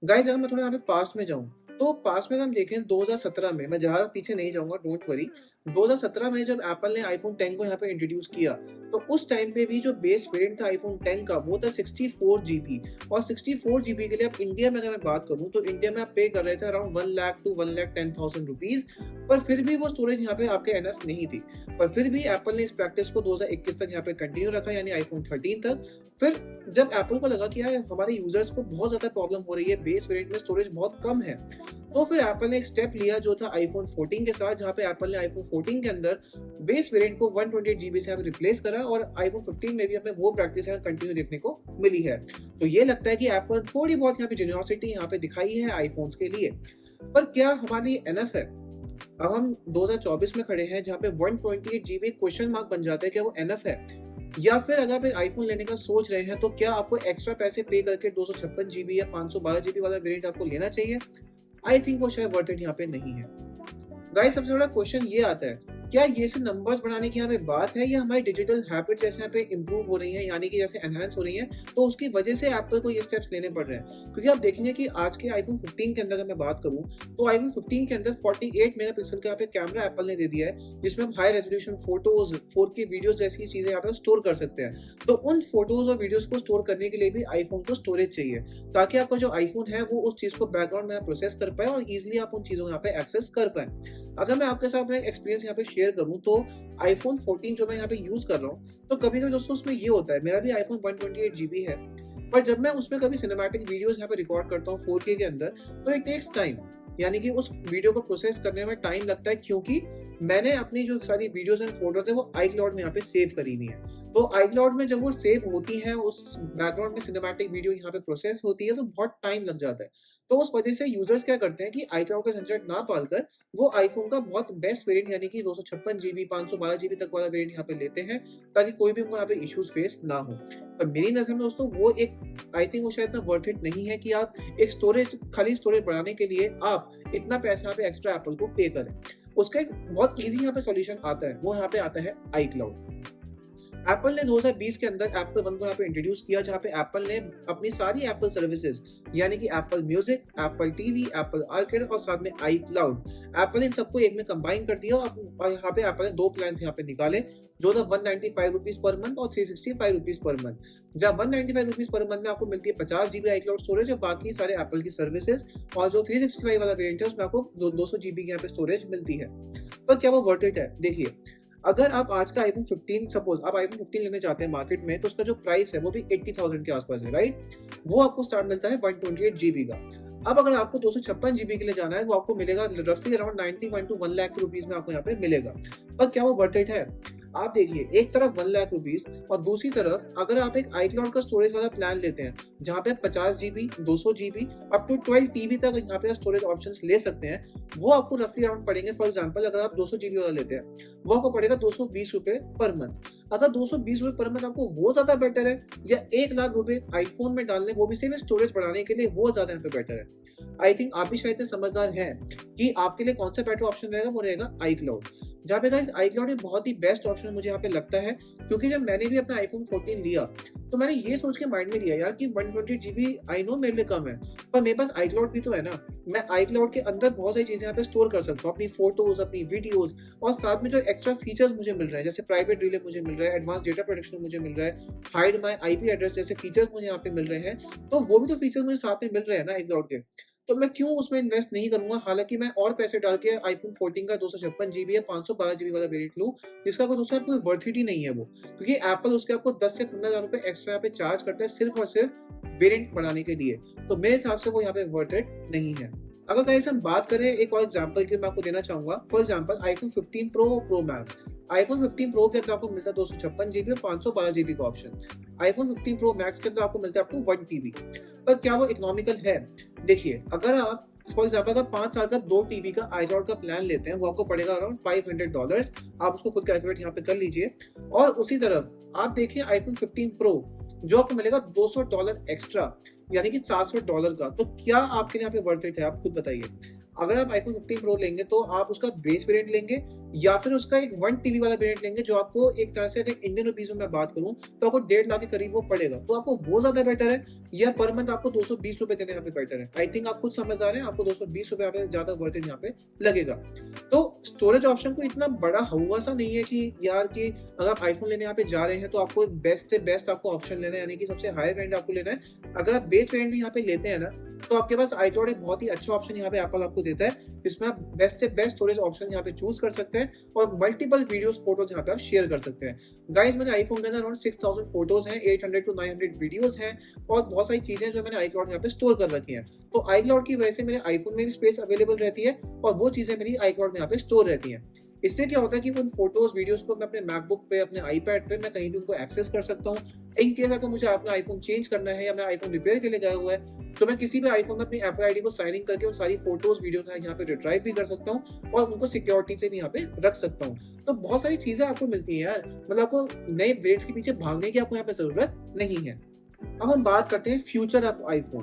Guys अगर मैं थोड़ा यहाँ पे पास्ट में जाऊँ, तो पास्ट में अगर हम देखें 2017 में, मैं ज़्यादा पीछे नहीं जाऊँगा, डोंट वरी। 2017 में जब एप्पल ने आईफ़ोन 10 को यहाँ पे इंट्रोड्यूस किया, तो उस टाइम पे भी जो बेस वेरिएंट था आईफ़ोन 10 का वो था 64 जीबी। और 64 जीबी के लिए अब इंडिया में अगर मैं बात करूँ, तो इंडिया में आप पे कर रहे थे अराउंड 1 लाख टू 1,10,000 रुपीज़। पर फिर भी वो स्टोरेज यहाँ पे आपके एनफ नहीं थी। पर फिर भी एप्पल ने इस प्रैक्टिस को 2021 तक यहाँ पे कंटिन्यू रखा, यानी आईफ़ोन 13 तक। फिर जब एप्पल को लगा कि यार हमारे यूजर्स को बहुत ज़्यादा प्रॉब्लम हो रही है, बेस वेरिएंट में स्टोरेज बहुत कम है, तो फिर एप्पल ने एक स्टेप लिया जो था आईफ़ोन 14 के साथ, जहाँ पे एप्पल ने आईफ़ोन 14 के अंदर बेस वेरिएंट को 128 जीबी से यहाँ पे रिप्लेस करा, और आईफ़ोन 15 में भी हमें वो प्रैक्टिस यहाँ कंटिन्यू देखने को मिली है। तो ये लगता है कि एप्पल थोड़ी बहुत यहाँ पे जेन्युइनिटी यहाँ पे दिखाई है आईफ़ोन्स के लिए। पर क्या हमारे लिए एनफ है? अब हम 2024 में खड़े हैं, जहाँ पे 128 जीबी क्वेश्चन मार्क बन जाता है, क्या वो एनफ है? या फिर अगर आप एक आईफ़ोन लेने का सोच रहे हैं, तो क्या आपको एक्स्ट्रा पैसे पे करके 256 जीबी या 512 जीबी वाला वेरिएंट आपको लेना चाहिए? आई थिंक वो शायद वर्थ इट यहाँ पे नहीं है। गाइस सबसे बड़ा क्वेश्चन ये आता है, क्या ये सिर्फ नंबर्स बढ़ाने की यहाँ पे बात है, या हमारी डिजिटल हैबिट जैसे यहाँ पे इम्प्रूव हो रही है, यानी कि जैसे एनहांस हो रही है, तो उसकी वजह से एप्पल को ये स्टेप्स लेने पड़ रहे हैं? क्योंकि आप देखेंगे कि आज के आईफोन 15 के अंदर अगर मैं बात करूँ, तो आईफोन 15 के अंदर 48 मेगापिक्सल का यहाँ पे कैमरा एप्पल ने दे दिया है, जिसमें हम high resolution photos, 4K videos जैसी चीजें यहाँ पे स्टोर कर सकते हैं। तो उन फोटोज और वीडियोस को स्टोर करने के लिए भी आईफोन को स्टोरेज चाहिए, ताकि आपका जो आईफोन है वो उस चीज को बैकग्राउंड में प्रोसेस कर पाए और इजिली आप उन चीजों को यहाँ पे एक्सेस कर पाए। अगर मैं आपके साथ अपना एक्सपीरियंस यहाँ पे शेयर करूँ, तो आईफ़ोन 14 जो मैं यहाँ पे यूज़ कर रहा हूँ, तो कभी-कभी दोस्तों उसमें ये होता है, मेरा भी आईफ़ोन 128 जीबी है, पर जब मैं उसमें कभी सिनेमैटिक वीडियोज़ यहाँ पे रिकॉर्ड करता हूँ 4K के अंदर, तो इट टेक्स टाइम, यानी कि उस वीडियो को प्रोसेस करने में टाइम लगता है, क्योंकि मैंने अपनी जो सारी वीडियोज़ एंड फ़ोटोज़ हैं वो आईक्लाउड में यहाँ पे सेव करी हुई हैं। तो आईक्लाउड में जब वो सेव होती हैं, उस बैकग्राउंड में सिनेमैटिक वीडियो यहाँ पे प्रोसेस होती है, तो बहुत टाइम लग जाता है। तो उस वजह से यूज़र्स क्या करते हैं कि आईक्लाउड का झंझट ना पालकर वो आईफ़ोन का बहुत बेस्ट वेरिएंट, यानी कि 256 जीबी, 512 जीबी तक वाला वेरिएंट यहाँ पे लेते हैं, ताकि कोई भी उनको यहाँ पे इश्यूज़ फेस ना हो। पर मेरी नज़र में दोस्तों वो एक, आई थिंक वो शायद इतना वर्थ इट नहीं है कि आप एक स्टोरेज, खाली स्टोरेज बढ़ाने के लिए आप इतना पैसा यहाँ पे एक्स्ट्रा एप्पल को पे करें। उसका एक बहुत ईज़ी यहाँ पे सॉल्यूशन आता है, वो यहाँ पे आता है आईक्लाउड। एप्पल ने 2020 के अंदर एप्पल वन को यहाँ पे इंट्रोड्यूस किया, जहाँ पे एप्पल ने अपनी सारी एप्पल सर्विसेज, यानी कि Apple music, Apple TV, Apple arcade और साथ में आई क्लाउड, एप्पल इन सबको एक में कंबाइन कर दिया। और यहाँ पे एप्पल ने दो प्लान यहाँ पे निकाले, जो था 195 रुपीज पर मंथ और 365 रुपीज पर मंथ। जहाँ 195 रुपीज पर मंथ में आपको मिलती है 50 जीबी आई क्लाउड स्टोरेज और बाकी सारे एप्पल की सर्विसेज, और जो 365 वाला वेरियंट है उसमें आपको 200 जीबी की यहाँ पे स्टोरेज मिलती है। पर क्या वो वर्थ इट है? देखिए, अगर आप आज का आईफ़ोन 15, सपोज़ आप आईफ़ोन 15 लेने जाते हैं मार्केट में, तो उसका जो प्राइस है वो भी 80,000 के आस-पास है, राइट? वो आपको स्टार्ट मिलता है 128 जीबी का। अब अगर आपको 256 जीबी के लिए जाना है, वो आपको मिलेगा रफली अराउंड 91 टू 1 लाख रुपीज़ में आपको यहाँ पे मिलेगा। पर क्या वो वर्थ इट है? आप देखिए, एक तरफ 1 लाख रुपीज़ और दूसरी तरफ अगर आप एक आईक्लाउड का स्टोरेज वाला प्लान लेते हैं, जहाँ पे 50 GB, 200 GB, up to 12 TB तक यहाँ पे स्टोरेज ऑप्शंस ले सकते हैं, वो आपको रफली अराउंड पड़ेंगे। फॉर एग्जांपल अगर आप 200 जीबी वाला लेते हैं, वो आपको पड़ेगा 220 रुपए पर मंथ। अगर 220 रुपए पर मंथ आपको वो ज़्यादा बेटर है, या 1 लाख रुपए आईफ़ोन में डालने, वो भी सिर्फ स्टोरेज बढ़ाने के लिए, वो ज़्यादा यहाँ पे बेटर है? आई थिंक आप भी शायद इतने समझदार हैं कि आपके लिए कौन सा बेटर ऑप्शन रहेगा, वो रहेगा आईक्लाउड। जहाँ पे गाइस आईक्लाउड एक बहुत ही बेस्ट ऑप्शन मुझे यहाँ पे लगता है, क्योंकि जब मैंने भी अपना आईफ़ोन 14 लिया, तो मैंने ये सोच के माइंड में लिया यार कि 128 जीबी आई नो मेरे लिए कम है, पर मेरे पास आईक्लाउड भी तो है ना। मैं आईक्लाउड के अंदर बहुत सारी चीज़ें यहाँ पे स्टोर कर सकता हूँ, अपनी फोटोज़, अपनी वीडियोज़, और साथ में जो एक्स्ट्रा फीचर्स मुझे मिल रहे हैं, जैसे प्राइवेट रिले मुझे मिल रहा है, एडवांस डेटा प्रोटेक्शन मुझे मिल रहा है, हाइड माय आईपी एड्रेस जैसे फीचर्स मुझे यहाँ पे मिल रहे हैं, तो वो भी तो फीचर्स मुझे साथ में मिल रहे हैं ना आईक्लाउड के। तो मैं क्यों उसमें इन्वेस्ट नहीं करूँगा? हालाँकि मैं और पैसे डाल के आईफ़ोन 14 का 256 जीबी या 512 जीबी वाला वेरिएंट लूँ, जिसका कोई दूसरा कोई वर्थ इट ही नहीं है वो। क्योंकि एप्पल उसके आपको 10 से 15,000 रुपए एक्स्ट्रा यहाँ पे चार्ज करता है, सिर्फ़ और सिर्फ़ वेरिएंट बढ़ाने के लिए। तो मेरे हिसाब से वो यहाँ पे वर्थ इट नहीं है। अगर गाइस हम बात करें एक और एग्जांपल की, मैं आपको देना चाहूँगा। फॉर एग्जांपल आईफ़ोन 15 प्रो और प्रो मैक्स। आईफ़ोन 15 प्रो के अंदर आपको मिलता है 256 जीबी और 512 जीबी का ऑप्शन। आईफ़ोन 15 प्रो मैक्स के अंदर आपको मिलता है अप टू 1 टीबी। पर क्या वो इकोनॉमिकल है? देखिए, अगर आप फॉर एग्जांपल अगर 5 साल का 2 टीबी का आईक्लाउड का प्लान लेते हैं, वो आपको पड़ेगा अराउंड $500। आप उसको खुद कैलकुलेट यहाँ पे कर लीजिए। और उसी तरफ आप देखिए आईफ़ोन 15 प्रो, जो आपको मिलेगा $200 एक्स्ट्रा, यानी कि $700 का। तो क्या आपके लिए यहाँ पे वर्थ इट है? आप खुद बताइए। अगर आप iPhone 15 Pro लेंगे तो आप उसका बेस वेरिएंट लेंगे या फिर उसका एक 1 टीबी वाला वेरिएंट लेंगे, जो आपको एक तरह से अगर इंडियन रुपीज़ में मैं बात करूँ तो आपको 1.5 लाख के करीब वो पड़ेगा। तो आपको वो ज़्यादा बेटर है या पर मंथ आपको ₹220 देने यहाँ पे बेटर है? आई थिंक आप खुद समझदार हैं, आपको ₹220 यहाँ पे ज़्यादा वर्थ इट यहाँ पे लगेगा। तो स्टोरेज ऑप्शन को इतना बड़ा हौवा-सा नहीं है कि यार कि अगर आप iPhone लेने यहाँ पे जा रहे हैं तो आपको एक बेस्ट से बेस्ट आपको ऑप्शन लेना है, यानी कि सबसे हायर वेरिएंट आपको लेना है। अगर आप बेस वेरिएंट भी यहाँ पे लेते हैं ना, तो आपके पास iCloud एक बहुत ही अच्छा ऑप्शन यहाँ पे एप्पल आपको देता है, जिसमें आप बेस्ट से बेस्ट स्टोरेज ऑप्शन यहाँ पे चूज़ कर सकते हैं और मल्टीपल वीडियोज़, फ़ोटोज़ यहाँ पे आप शेयर कर सकते हैं। गाइज़ मेरे iPhone के अंदर अराउंड 6000 फ़ोटोज़ हैं, 800 टू 900 वीडियोज़ हैं और बहुत सारी चीज़ें जो मैंने iCloud में यहाँ पे स्टोर कर रखी हैं। तो iCloud की वजह से मेरे iPhone में भी स्पेस अवेलेबल रहती है और वो चीज़ें मेरी iCloud में यहाँ पे स्टोर रहती हैं। इससे क्या होता है कि उन फ़ोटोज़, वीडियोज़ को मैं अपने मैकबुक पे, अपने आईपैड पे मैं कहीं भी उनको एक्सेस कर सकता हूँ। इन केस अगर मुझे अपना आईफ़ोन चेंज करना है या मेरा आईफ़ोन रिपेयर के लिए गया हुआ है, तो मैं किसी भी आईफ़ोन में अपनी एप्पल आईडी को साइन इन करके उन सारी फ़ोटोज़, वीडियोज़ यहाँ पे रिट्राइव भी कर सकता हूँ और उनको सिक्योरिटी से भी यहाँ पे रख सकता हूँ। तो बहुत सारी चीज़ें आपको मिलती हैं यार, मतलब आपको नए वेरिएंट्स के पीछे भागने की आपको यहाँ पे ज़रूरत नहीं है। अब हम बात करते हैं फ्यूचर ऑफ आईफ़ोन।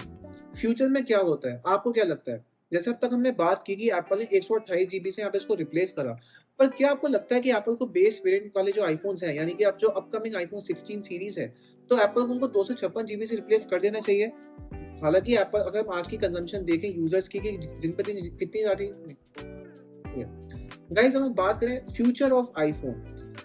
फ्यूचर में क्या होता है? आपको क्या लगता है? जैसे अब तक हमने बात की कि एप्पल ने 128 जीबी से यहाँ पे इसको रिप्लेस करा। पर क्या आपको लगता है कि एप्पल को बेस वेरिएंट वाले जो आईफ़ोन्स हैं, यानी कि अब जो अपकमिंग आईफ़ोन 16 सीरीज़ है, तो एप्पल को उनको 256 जीबी से रिप्लेस कर देना चाहिए? हालाँकि एप्पल, अगर हम आज की कंज़म्पशन देखें यूज़र्स की कि दिन पे दिन कितनी ज़्यादा गाइस, हम बात करें फ्यूचर ऑफ आईफोन,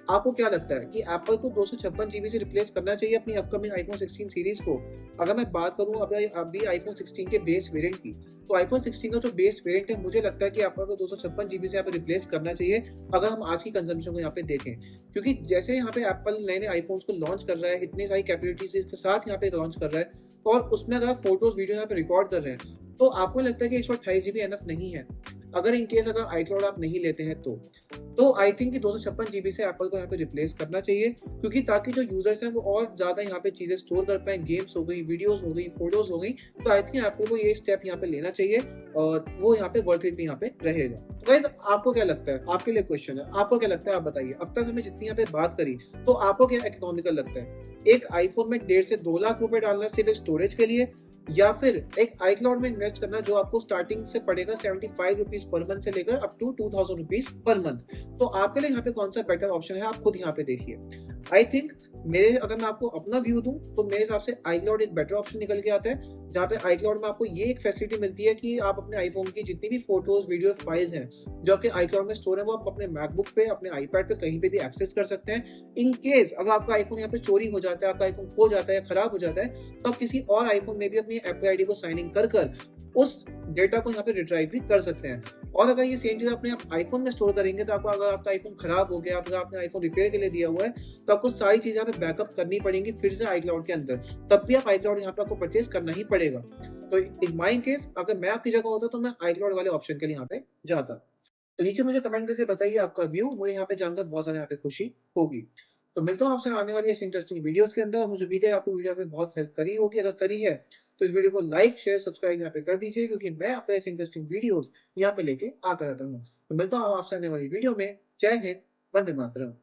आपको क्या लगता है कि एप्पल को 256 जीबी से रिप्लेस करना चाहिए अपनी अपकमिंग आईफोन 16 सीरीज को? अगर मैं बात करूं अभी आईफोन 16 के बेस वेरिएंट की, तो आईफोन 16 का जो बेस वेरिएंट है, मुझे लगता है कि एप्पल को 256 जीबी से यहाँ पे रिप्लेस करना चाहिए अगर हम आज की कंजम्पशन को यहाँ पे देखें, क्योंकि जैसे यहाँ पे एप्पल नए नए आईफोन्स को लॉन्च कर रहा है, इतनी सारी कैपेबिलिटीज के साथ यहाँ पे लॉन्च कर रहा है और उसमें अगर आप फोटोज वीडियो यहाँ पे रिकॉर्ड कर रहे हैं, तो आपको लगता है कि 128 जीबी एनफ नहीं है? अगर इन केस अगर iCloud आप नहीं लेते हैं तो आई थिंक कि 256 जीबी से एप्पल को यहाँ पे रिप्लेस करना चाहिए, क्योंकि ताकि जो यूजर्स हैं वो और ज़्यादा यहाँ पे चीज़ें स्टोर कर पाएँ, गेम्स हो गई, वीडियोज़ हो गई, फोटोज़ हो गई, तो आई थिंक एप्पल को ये स्टेप यहाँ पे लेना चाहिए और वो यहाँ पे वर्थ इट भी यहाँ पे रहेगा। तो गाइस, आपको क्या लगता है? आपके लिए क्वेश्चन है, आपको क्या लगता है, आप बताइए। अब तक हमने जितनी यहाँ पे बात करी, तो आपको क्या इकोनॉमिकल लगता है? एक आईफोन में 1.5 से 2 लाख रुपए डालना सिर्फ एक स्टोरेज के लिए, या फिर एक iCloud में इन्वेस्ट करना जो आपको स्टार्टिंग से पड़ेगा 75 रुपीज पर मंथ से लेकर up to 2000 rupees per month? तो आपके लिए यहाँ पे कौन सा बेटर ऑप्शन है, आप खुद यहाँ पे देखिए। आई थिंक अगर मैं आपको अपना व्यू दूं, तो मेरे हिसाब से iCloud एक बेटर ऑप्शन निकल के आता है, जहाँ पे iCloud में आपको ये एक फैसिलिटी मिलती है कि आप अपने आईफोन की जितनी भी फोटोज, वीडियो, फाइल्स हैं जो आपके iCloud में स्टोर है, वो आप अपने मैकबुक पे, अपने आईपैड पे कहीं पे भी एक्सेस कर सकते हैं। इन केस अगर आपका आईफोन यहाँ पे चोरी हो जाता है, आपका आईफोन खो जाता है या खराब हो जाता है, तो आप किसी और आईफोन में भी अपनी एप्पल आईडी को साइन इन कर उस डेटा को यहाँ पे रिट्राइव भी कर सकते हैं। और अगर ये सेम चीज अपने आप आईफोन में स्टोर करेंगे, तो आपको, अगर आपका आईफोन खराब हो गया, अगर आपने आईफोन रिपेयर के लिए दिया हुआ है, तो आपको सारी चीजें यहाँ पे बैकअप करनी पड़ेंगी फिर से iCloud के अंदर, तब भी आप iCloud यहाँ पे आपको परचेज करना ही पड़ेगा। तो इन माई केस, अगर मैं आपकी जगह होता तो मैं iCloud वाले ऑप्शन के लिए यहाँ पे जाता। तो नीचे मुझे कमेंट करके बताइए आपका व्यू, मुझे यहाँ पे जानकर बहुत ज़्यादा यहाँ पे खुशी होगी। तो मिलता हूँ आपसे आने वाली ऐसी इंटरेस्टिंग वीडियोज़ के अंदर। मुझे उम्मीद है आपको वीडियो में बहुत हेल्प करी होगी। अगर करी है, तो इस वीडियो को लाइक, शेयर, सब्सक्राइब यहाँ पे कर दीजिए, क्योंकि मैं आपको ऐसी इंटरेस्टिंग वीडियोज़ यहाँ पे लेके आता रहता हूँ। तो मिलता हूँ आपसे आने वाली वीडियो में। जय हिंद, वंदे मातरम।